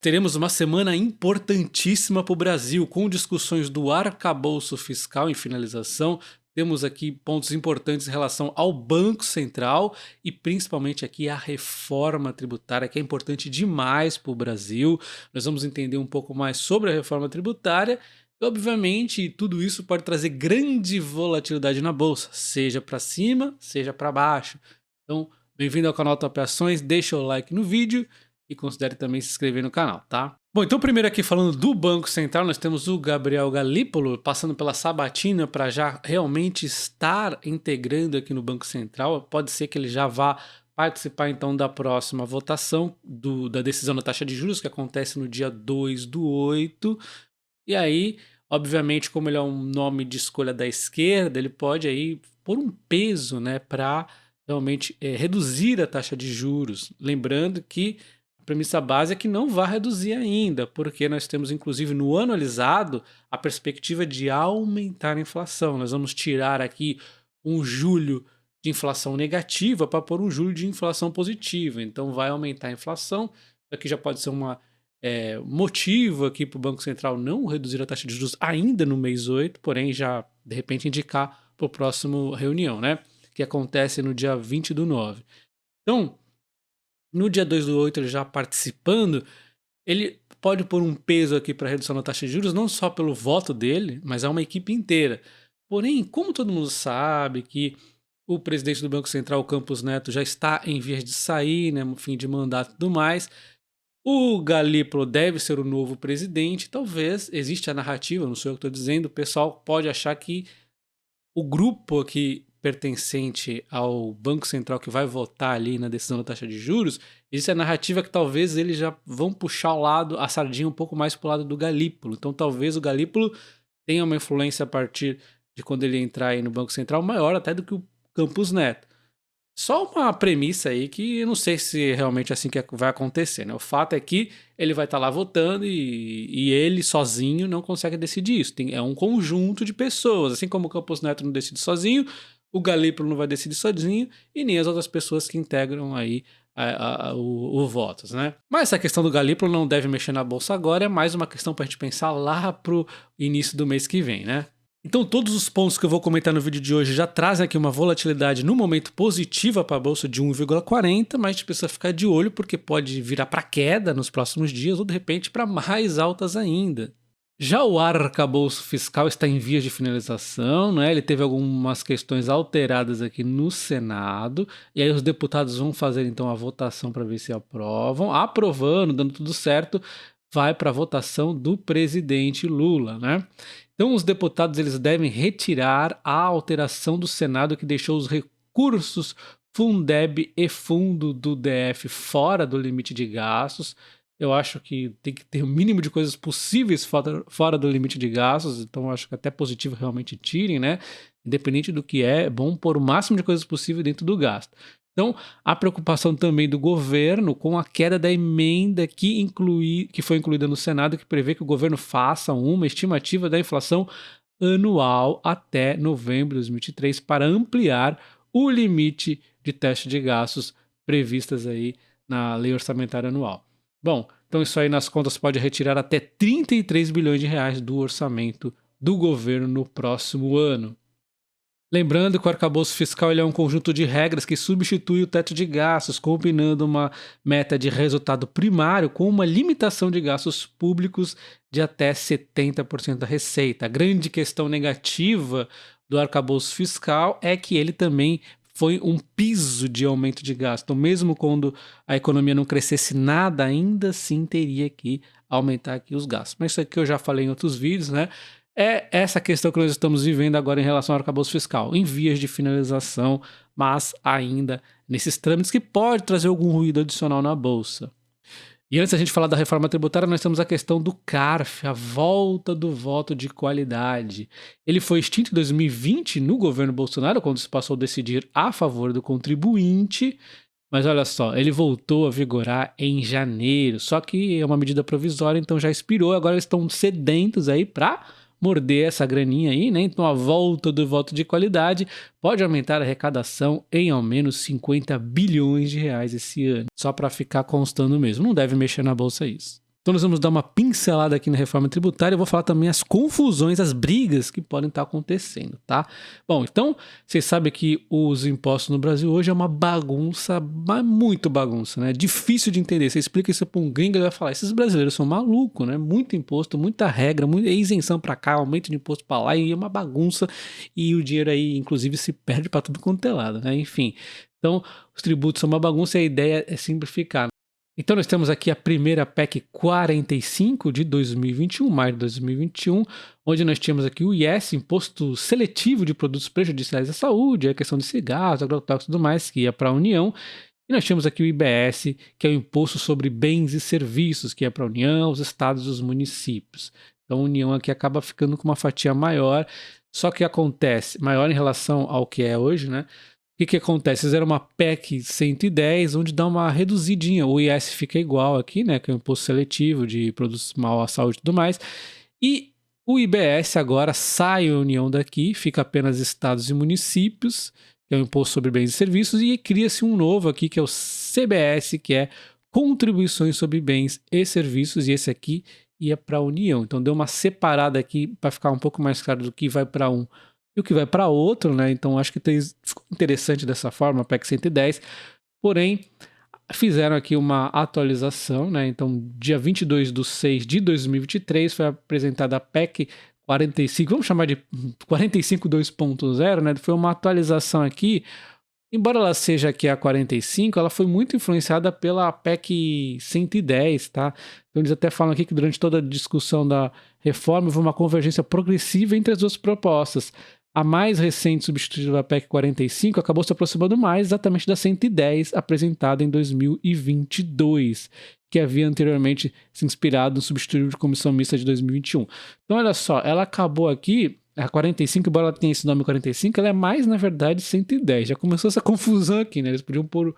Teremos uma semana importantíssima para o Brasil, com discussões do arcabouço fiscal em finalização. Temos aqui pontos importantes em relação ao Banco Central e principalmente aqui a reforma tributária, que é importante demais para o Brasil. Nós vamos entender um pouco mais sobre a reforma tributária e, obviamente, tudo isso pode trazer grande volatilidade na bolsa, seja para cima, seja para baixo. Então, bem-vindo ao canal Top Ações, deixa o like no vídeo e considere também se inscrever no canal, tá? Bom, então primeiro aqui falando do Banco Central, nós temos o Gabriel Galípolo passando pela sabatina para já realmente estar integrando aqui no Banco Central. Pode ser que ele já vá participar então da próxima votação da decisão da taxa de juros, que acontece no dia 2/8. E aí, obviamente, como ele é um nome de escolha da esquerda, ele pode aí pôr um peso, né, para realmente reduzir a taxa de juros. Lembrando que a premissa base é que não vai reduzir ainda, porque nós temos, inclusive, no anualizado, a perspectiva de aumentar a inflação. Nós vamos tirar aqui um julho de inflação negativa para pôr um julho de inflação positiva. Então, vai aumentar a inflação. Aqui já pode ser uma motivo aqui para o Banco Central não reduzir a taxa de juros ainda no mês 8, porém já, de repente, indicar para o próximo reunião, né? Que acontece no dia 20/9. Então, no dia 2/8, ele já participando, ele pode pôr um peso aqui para a redução da taxa de juros, não só pelo voto dele, mas é uma equipe inteira. Porém, como todo mundo sabe que o presidente do Banco Central, Campos Neto, já está em vias de sair, né, no fim de mandato e tudo mais, o Galípolo deve ser o novo presidente. Talvez existe a narrativa, não sou eu que estou dizendo, o pessoal pode achar que o grupo aqui pertencente ao Banco Central que vai votar ali na decisão da taxa de juros, existe a narrativa que talvez eles já vão puxar o lado, a sardinha um pouco mais para o lado do Galípolo. Então talvez o Galípolo tenha uma influência a partir de quando ele entrar aí no Banco Central maior até do que o Campos Neto. Só uma premissa aí que eu não sei se realmente é assim que vai acontecer, né? O fato é que ele vai estar lá votando e ele sozinho não consegue decidir isso. É um conjunto de pessoas. Assim como o Campos Neto não decide sozinho, o Galípolo não vai decidir sozinho e nem as outras pessoas que integram aí o votos, né? Mas essa questão do Galípolo não deve mexer na bolsa agora, é mais uma questão para a gente pensar lá pro início do mês que vem, né? Então todos os pontos que eu vou comentar no vídeo de hoje já trazem aqui uma volatilidade no momento positiva para a bolsa de 1,40, mas a gente precisa ficar de olho porque pode virar para queda nos próximos dias ou de repente para mais altas ainda. Já o arcabouço fiscal está em vias de finalização, né? Ele teve algumas questões alteradas aqui no Senado, e aí os deputados vão fazer então a votação para ver se aprovam. Aprovando, dando tudo certo, vai para a votação do presidente Lula, né? Então os deputados eles devem retirar a alteração do Senado que deixou os recursos Fundeb e fundo do DF fora do limite de gastos. Eu acho que tem que ter o mínimo de coisas possíveis fora do limite de gastos, então eu acho que até positivo realmente tirem, né? Independente do que é bom pôr o máximo de coisas possível dentro do gasto. Então, a preocupação também do governo com a queda da emenda que foi incluída no Senado, que prevê que o governo faça uma estimativa da inflação anual até novembro de 2023 para ampliar o limite de taxa de gastos previstas aí na lei orçamentária anual. Bom, então isso aí nas contas pode retirar até 33 bilhões de reais do orçamento do governo no próximo ano. Lembrando que o arcabouço fiscal ele é um conjunto de regras que substitui o teto de gastos, combinando uma meta de resultado primário com uma limitação de gastos públicos de até 70% da receita. A grande questão negativa do arcabouço fiscal é que ele também foi um piso de aumento de gasto. Então, mesmo quando a economia não crescesse nada, ainda assim teria que aumentar aqui os gastos. Mas isso aqui eu já falei em outros vídeos, né? É essa questão que nós estamos vivendo agora em relação ao arcabouço fiscal, em vias de finalização, mas ainda nesses trâmites que pode trazer algum ruído adicional na bolsa. E antes da gente falar da reforma tributária, nós temos a questão do CARF, a volta do voto de qualidade. Ele foi extinto em 2020 no governo Bolsonaro, quando se passou a decidir a favor do contribuinte, mas olha só, ele voltou a vigorar em janeiro, só que é uma medida provisória, então já expirou, agora eles estão sedentos aí para morder essa graninha aí, né? Então a volta do voto de qualidade pode aumentar a arrecadação em ao menos 50 bilhões de reais esse ano, só para ficar constando mesmo, não deve mexer na bolsa isso. Então nós vamos dar uma pincelada aqui na reforma tributária. Eu vou falar também as confusões, as brigas que podem estar acontecendo, tá? Bom, então vocês sabem que os impostos no Brasil hoje é uma bagunça, mas muito bagunça, né? Difícil de entender. Você explica isso para um gringo, ele vai falar: esses brasileiros são malucos, né? Muito imposto, muita regra, muita isenção para cá, aumento de imposto para lá, e é uma bagunça. E o dinheiro aí, inclusive, se perde para tudo quanto é lado, né? Enfim. Então, os tributos são uma bagunça e a ideia é simplificar. Então nós temos aqui a primeira PEC 45 de 2021, maio de 2021, onde nós tínhamos aqui o IS, Imposto Seletivo de Produtos Prejudiciais à Saúde, a questão de cigarros, agrotóxicos e tudo mais, que ia para a União. E nós tínhamos aqui o IBS, que é o Imposto sobre Bens e Serviços, que é para a União, os estados e os municípios. Então a União aqui acaba ficando com uma fatia maior, só que acontece, maior em relação ao que é hoje, né? O que acontece? Fizeram uma PEC 110, onde dá uma reduzidinha. O IS fica igual aqui, né? Que é o imposto seletivo de produtos mal à saúde e tudo mais. E o IBS agora sai a União daqui, fica apenas estados e municípios, que é o imposto sobre bens e serviços, e cria-se um novo aqui, que é o CBS, que é Contribuições sobre Bens e Serviços, e esse aqui ia para a União. Então deu uma separada aqui para ficar um pouco mais claro do que vai para um e o que vai para outro, né? Então acho que ficou interessante dessa forma, a PEC 110. Porém, fizeram aqui uma atualização, né? Então, dia 22/6 de 2023 foi apresentada a PEC 45, vamos chamar de 45 2.0, né? Foi uma atualização aqui. Embora ela seja aqui a 45, ela foi muito influenciada pela PEC 110, tá? Então eles até falam aqui que durante toda a discussão da reforma houve uma convergência progressiva entre as duas propostas. A mais recente substitutiva da PEC 45 acabou se aproximando mais exatamente da 110 apresentada em 2022, que havia anteriormente se inspirado no substitutivo de comissão mista de 2021. Então olha só, ela acabou aqui, a 45, embora ela tenha esse nome 45, ela é mais, na verdade, 110. Já começou essa confusão aqui, né? Eles podiam pôr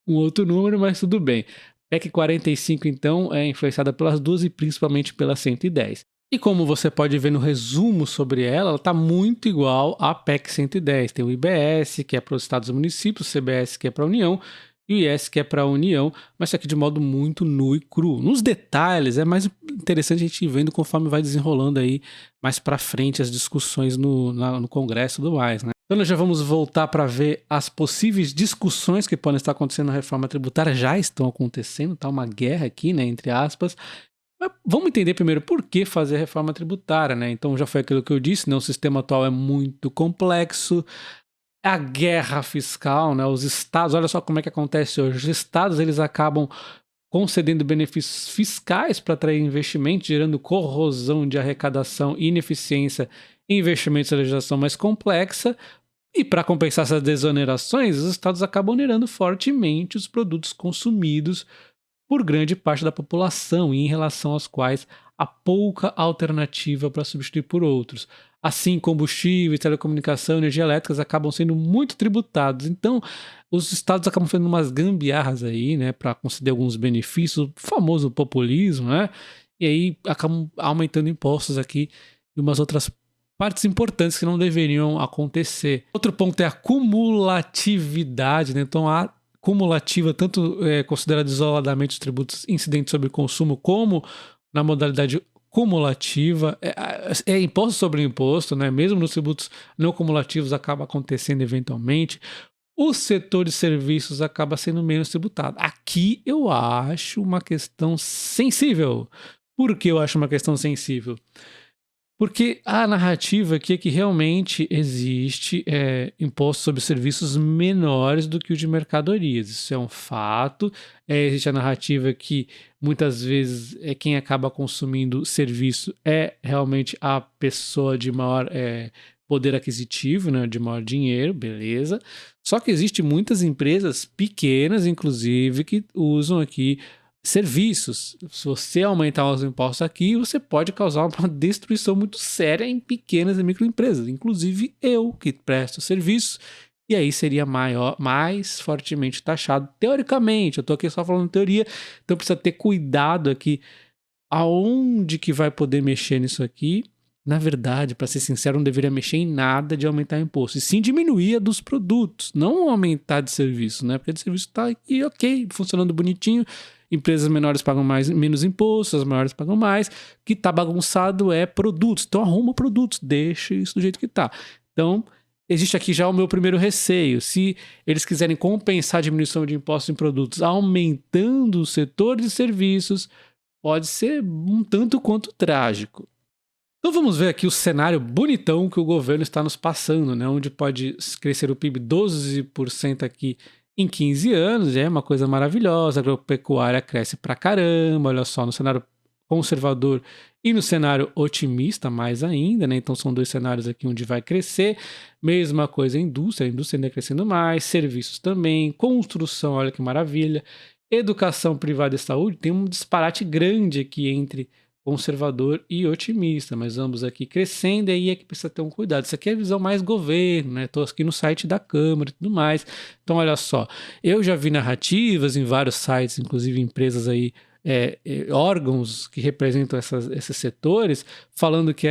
um outro número, mas tudo bem. PEC 45, então, é influenciada pelas duas e principalmente pela 110. E como você pode ver no resumo sobre ela está muito igual à PEC 110. Tem o IBS, que é para os estados e municípios, o CBS, que é para a União, e o IS, que é para a União, mas isso aqui de modo muito nu e cru. Nos detalhes, é mais interessante a gente ir vendo conforme vai desenrolando aí mais para frente as discussões no Congresso e tudo mais, né? Então nós já vamos voltar para ver as possíveis discussões que podem estar acontecendo na reforma tributária, já estão acontecendo, tá uma guerra aqui, né, entre aspas. Mas vamos entender primeiro por que fazer a reforma tributária, né? Então já foi aquilo que eu disse, né? O sistema atual é muito complexo, a guerra fiscal, né? Os estados, olha só como é que acontece hoje. Os estados, eles acabam concedendo benefícios fiscais para atrair investimento, gerando corrosão de arrecadação, ineficiência em investimentos e legislação mais complexa. E para compensar essas desonerações, os estados acabam onerando fortemente os produtos consumidos por grande parte da população e em relação aos quais há pouca alternativa para substituir por outros. Assim, combustível, telecomunicação, energia elétrica acabam sendo muito tributados. Então, os estados acabam fazendo umas gambiarras aí, né, para conceder alguns benefícios, o famoso populismo, né? E aí acabam aumentando impostos aqui e umas outras partes importantes que não deveriam acontecer. Outro ponto é a cumulatividade, né? Então, a cumulativa, tanto considerada isoladamente os tributos incidentes sobre consumo, como na modalidade cumulativa, é imposto sobre imposto, né? Mesmo nos tributos não cumulativos acaba acontecendo eventualmente. O setor de serviços acaba sendo menos tributado. Aqui eu acho uma questão sensível. Por que eu acho uma questão sensível? Porque a narrativa aqui é que realmente existe imposto sobre serviços menores do que o de mercadorias. Isso é um fato. Existe a narrativa que muitas vezes quem acaba consumindo serviço é realmente a pessoa de maior poder aquisitivo, né, de maior dinheiro, beleza. Só que existem muitas empresas pequenas, inclusive, que usam aqui serviços. Se você aumentar os impostos aqui, você pode causar uma destruição muito séria em pequenas e microempresas, inclusive eu, que presto serviços, e aí seria mais fortemente taxado, teoricamente. Eu estou aqui só falando teoria, então precisa ter cuidado aqui aonde que vai poder mexer nisso aqui. Na verdade, para ser sincero, não deveria mexer em nada de aumentar imposto, e sim diminuir a dos produtos, não aumentar de serviço, né? Porque de serviço está aqui, ok, funcionando bonitinho, empresas menores pagam menos impostos, as maiores pagam mais. O que está bagunçado é produtos. Então arruma produtos, deixa isso do jeito que está. Então, existe aqui já o meu primeiro receio. Se eles quiserem compensar a diminuição de impostos em produtos aumentando o setor de serviços, pode ser um tanto quanto trágico. Então vamos ver aqui o cenário bonitão que o governo está nos passando, né? Onde pode crescer o PIB 12% aqui em 15 anos, é uma coisa maravilhosa, a agropecuária cresce pra caramba, olha só, no cenário conservador e no cenário otimista mais ainda, né? Então são dois cenários aqui onde vai crescer. Mesma coisa a indústria ainda crescendo mais, serviços também, construção, olha que maravilha, educação privada e saúde, tem um disparate grande aqui entre conservador e otimista, mas ambos aqui crescendo, e aí é que precisa ter um cuidado. Isso aqui é a visão mais governo, né? Estou aqui no site da Câmara e tudo mais. Então, olha só, eu já vi narrativas em vários sites, inclusive empresas aí, órgãos que representam esses setores, falando que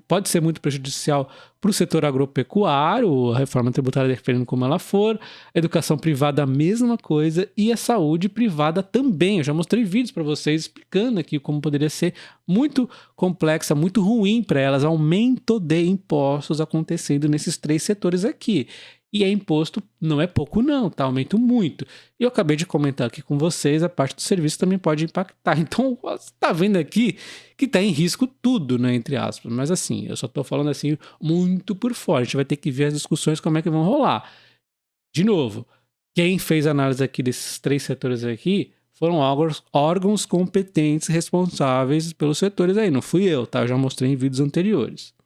pode ser muito prejudicial para o setor agropecuário, a reforma tributária dependendo como ela for, a educação privada a mesma coisa e a saúde privada também. Eu já mostrei vídeos para vocês explicando aqui como poderia ser muito complexa, muito ruim para elas, aumento de impostos acontecendo nesses três setores aqui. E é imposto, não é pouco não, tá? Aumento muito. E eu acabei de comentar aqui com vocês, a parte do serviço também pode impactar. Então, você tá vendo aqui que tá em risco tudo, né, entre aspas. Mas assim, eu só tô falando assim muito por fora. A gente vai ter que ver as discussões como é que vão rolar. De novo, quem fez a análise aqui desses três setores aqui foram órgãos competentes responsáveis pelos setores aí. Não fui eu, tá? Eu já mostrei em vídeos anteriores.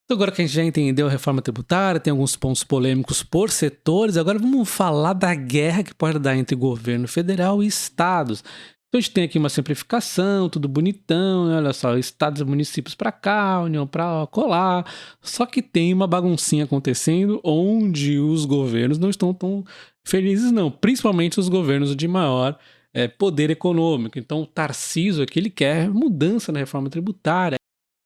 Então, agora que a gente já entendeu a reforma tributária, tem alguns pontos polêmicos por setores, agora vamos falar da guerra que pode dar entre governo federal e estados. Então, a gente tem aqui uma simplificação, tudo bonitão, né? Olha só, estados e municípios para cá, União para colar, só que tem uma baguncinha acontecendo onde os governos não estão tão felizes não, principalmente os governos de maior poder econômico. Então, o Tarcísio aqui, ele quer mudança na reforma tributária.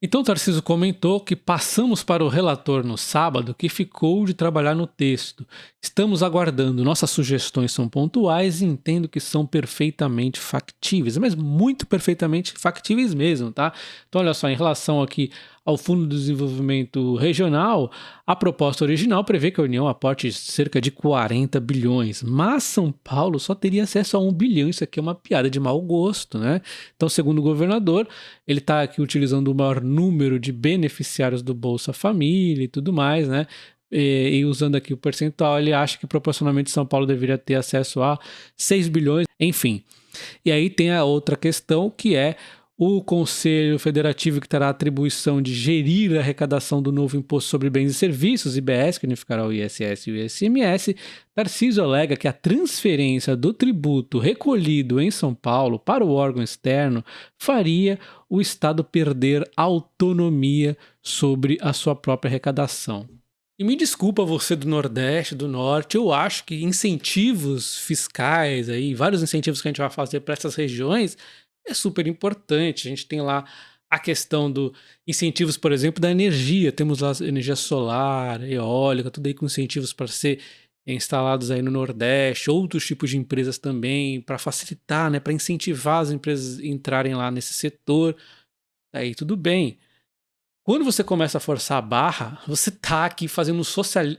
Então o Tarcísio comentou que passamos para o relator no sábado que ficou de trabalhar no texto. Estamos aguardando, nossas sugestões são pontuais e entendo que são perfeitamente factíveis, mas muito perfeitamente factíveis mesmo, tá? Então olha só, em relação aqui ao Fundo de Desenvolvimento Regional, a proposta original prevê que a União aporte cerca de 40 bilhões, mas São Paulo só teria acesso a 1 bilhão, isso aqui é uma piada de mau gosto, né? Então, segundo o governador, ele está aqui utilizando o maior número de beneficiários do Bolsa Família e tudo mais, né? E usando aqui o percentual, ele acha que proporcionalmente São Paulo deveria ter acesso a 6 bilhões, enfim. E aí tem a outra questão que é o Conselho Federativo, que terá a atribuição de gerir a arrecadação do novo Imposto sobre Bens e Serviços, IBS, que unificará o ISS e o ICMS. Tarcísio alega que a transferência do tributo recolhido em São Paulo para o órgão externo faria o Estado perder autonomia sobre a sua própria arrecadação. E me desculpa você do Nordeste, do Norte, eu acho que incentivos fiscais, aí, vários incentivos que a gente vai fazer para essas regiões, é super importante. A gente tem lá a questão do incentivos, por exemplo, da energia. Temos lá energia solar, eólica, tudo aí com incentivos para ser instalados aí no Nordeste, outros tipos de empresas também, para facilitar, né, para incentivar as empresas a entrarem lá nesse setor. Aí tudo bem. Quando você começa a forçar a barra, você tá aqui fazendo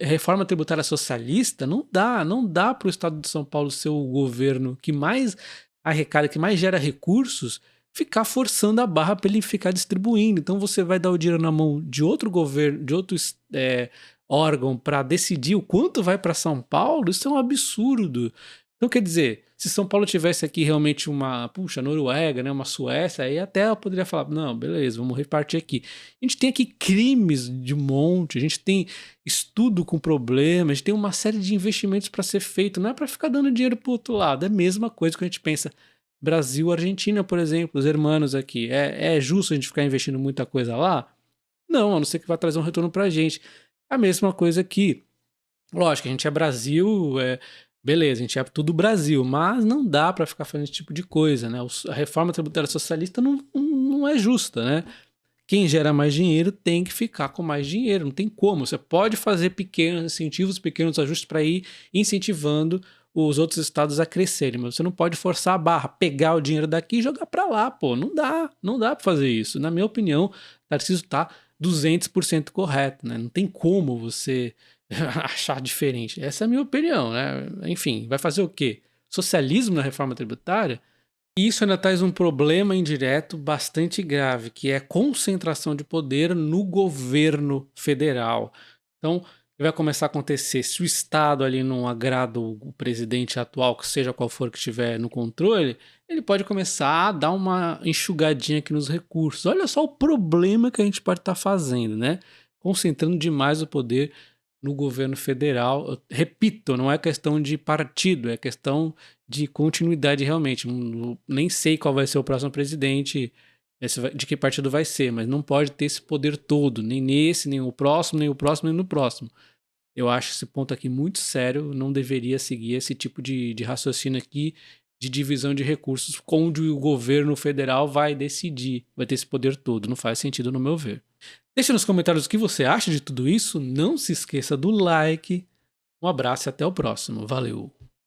reforma tributária socialista, não dá para o Estado de São Paulo ser o governo que mais arrecada, que mais gera recursos, ficar forçando a barra para ele ficar distribuindo. Então você vai dar o dinheiro na mão de outro governo, de outro órgão para decidir o quanto vai para São Paulo, isso é um absurdo. Então quer dizer, se São Paulo tivesse aqui realmente uma, Noruega, né, uma Suécia, aí até eu poderia falar, não, beleza, vamos repartir aqui. A gente tem aqui crimes de monte, a gente tem estudo com problemas, a gente tem uma série de investimentos para ser feito, não é para ficar dando dinheiro para o outro lado, é a mesma coisa que a gente pensa. Brasil, Argentina, por exemplo, os hermanos aqui, é justo a gente ficar investindo muita coisa lá? Não, a não ser que vai trazer um retorno para a gente. A mesma coisa aqui. Lógico, a gente é Brasil, beleza, a gente é tudo Brasil, mas não dá para ficar fazendo esse tipo de coisa, né? A reforma tributária socialista não é justa, né? Quem gera mais dinheiro tem que ficar com mais dinheiro, não tem como. Você pode fazer pequenos incentivos, pequenos ajustes para ir incentivando os outros estados a crescerem, mas você não pode forçar a barra, pegar o dinheiro daqui e jogar para lá, pô, não dá para fazer isso. Na minha opinião, Tarcísio tá 200% correto, né? Não tem como você achar diferente. Essa é a minha opinião, né? Enfim, vai fazer o quê? Socialismo na reforma tributária? E isso ainda traz um problema indireto bastante grave, que é a concentração de poder no governo federal. Então, o que vai começar a acontecer? Se o Estado ali não agrada o presidente atual, que seja qual for que estiver no controle, ele pode começar a dar uma enxugadinha aqui nos recursos. Olha só o problema que a gente pode estar fazendo, né? Concentrando demais o poder no governo federal. Eu repito, não é questão de partido, é questão de continuidade realmente. Nem sei qual vai ser o próximo presidente, de que partido vai ser, mas não pode ter esse poder todo, nem nesse, nem o próximo, nem o próximo, nem no próximo. Eu acho esse ponto aqui muito sério, não deveria seguir esse tipo de raciocínio aqui de divisão de recursos, onde o governo federal vai decidir, vai ter esse poder todo. Não faz sentido no meu ver. Deixa nos comentários o que você acha de tudo isso, não se esqueça do like. Um abraço e até o próximo. Valeu!